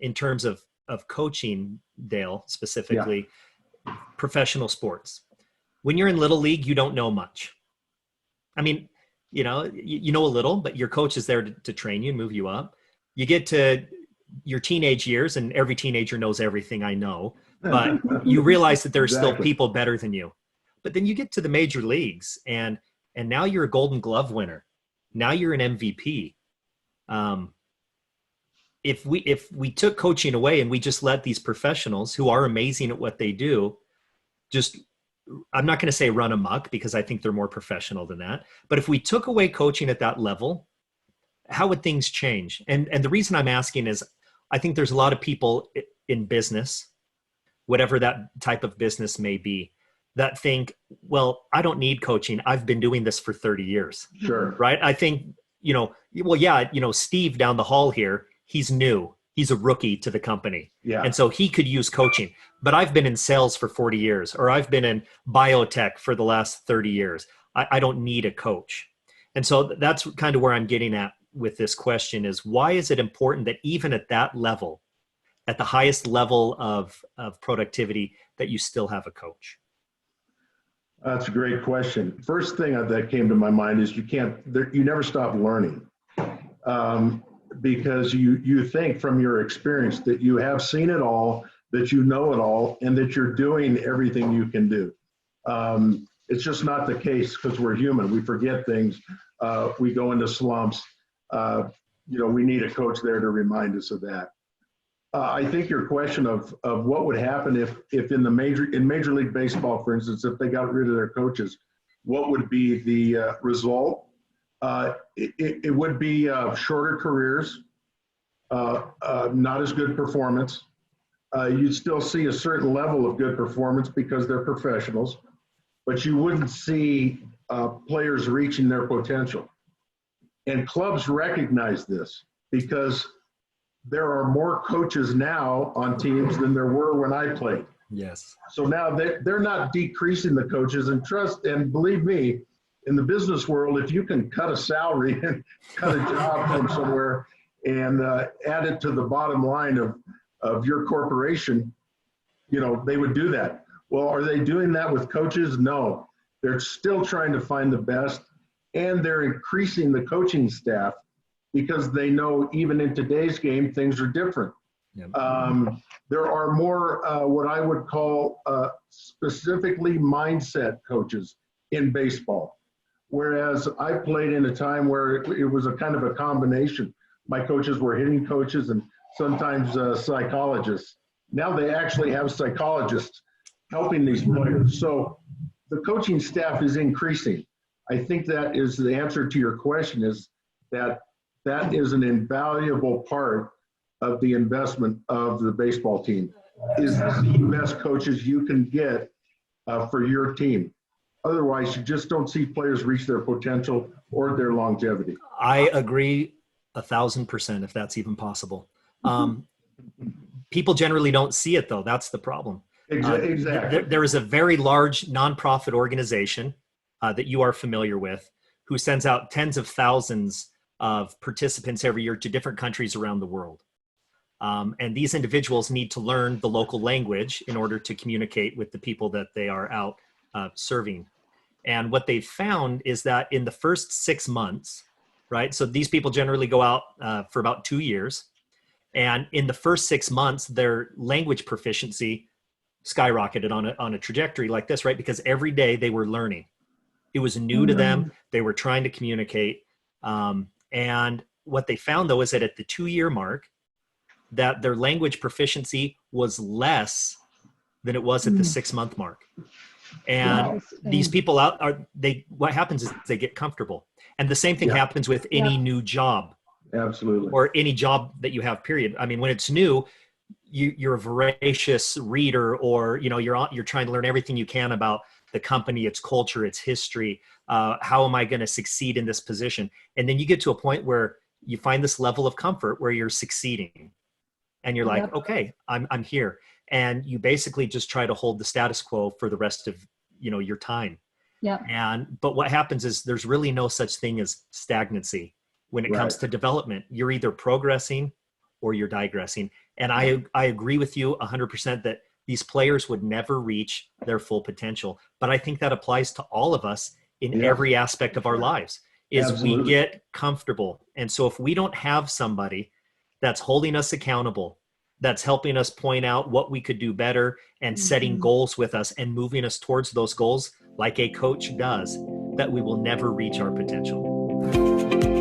in terms of coaching, Dale, specifically professional sports. When you're in little league, you don't know much. I mean, you know a little, but your coach is there to train you and move you up. You get to your teenage years, and every teenager knows everything I know, but you realize that there are still people better than you. But then you get to the major leagues, and now you're a Golden Glove winner. Now you're an MVP. If we took coaching away and we just let these professionals who are amazing at what they do, just, I'm not going to say run amok, because I think they're more professional than that. But if we took away coaching at that level, how would things change? And the reason I'm asking is, I think there's a lot of people in business, whatever that type of business may be, that think, well, I don't need coaching. I've been doing this for 30 years. Sure. Right? I think, Steve down the hall here, he's new. He's a rookie to the company. Yeah. And so he could use coaching. But I've been in sales for 40 years, or I've been in biotech for the last 30 years. I don't need a coach. And so that's kind of where I'm getting at with this question is, why is it important that even at that level, at the highest level of productivity, that you still have a coach? That's a great question. First thing that came to my mind is you never stop learning. Because you think from your experience that you have seen it all, that you know it all, and that you're doing everything you can do. It's just not the case, because we're human. We forget things. We go into slumps. We need a coach there to remind us of that. I think your question of what would happen if in Major League Baseball, for instance, if they got rid of their coaches, what would be the result? It would be shorter careers, not as good performance. You'd still see a certain level of good performance because they're professionals, but you wouldn't see players reaching their potential. And clubs recognize this, because there are more coaches now on teams than there were when I played. Yes. So now they're not decreasing the coaches, and believe me, in the business world, if you can cut a salary and cut a job from somewhere and add it to the bottom line of your corporation, they would do that. Well, are they doing that with coaches? No. They're still trying to find the best, and they're increasing the coaching staff, because they know even in today's game, things are different. Yep. There are more what I would call specifically mindset coaches in baseball. Whereas I played in a time where it was a kind of a combination. My coaches were hitting coaches and sometimes psychologists. Now they actually have psychologists helping these players. So the coaching staff is increasing. I think that is the answer to your question, is that is an invaluable part of the investment of the baseball team, is the best coaches you can get for your team. Otherwise, you just don't see players reach their potential or their longevity. I agree 1,000%, if that's even possible. People generally don't see it, though. That's the problem. Exactly. There is a very large nonprofit organization that you are familiar with, who sends out tens of thousands of participants every year to different countries around the world. And these individuals need to learn the local language in order to communicate with the people that they are out serving. And what they've found is that in the first 6 months, right? So these people generally go out for about 2 years. And in the first 6 months, their language proficiency skyrocketed on a trajectory like this, right? Because every day they were learning. It was new to them. They were trying to communicate. And what they found, though, is that at the 2-year mark, that their language proficiency was less than it was at the 6-month mark. And these people what happens is they get comfortable. And the same thing happens with any new job. Absolutely. Or any job that you have, period. I mean, when it's new, you're a voracious reader, or, you're trying to learn everything you can about the company, its culture, its history. How am I going to succeed in this position? And then you get to a point where you find this level of comfort where you're succeeding, and you're like, okay, I'm here. And you basically just try to hold the status quo for the rest of, your time. Yeah. But what happens is there's really no such thing as stagnancy when it comes to development. You're either progressing or you're digressing. And I agree with you 100% that these players would never reach their full potential. But I think that applies to all of us in Yeah. every aspect of our lives, is Absolutely. we get comfortable. And so if we don't have somebody that's holding us accountable, that's helping us point out what we could do better and setting goals with us and moving us towards those goals like a coach does, that we will never reach our potential.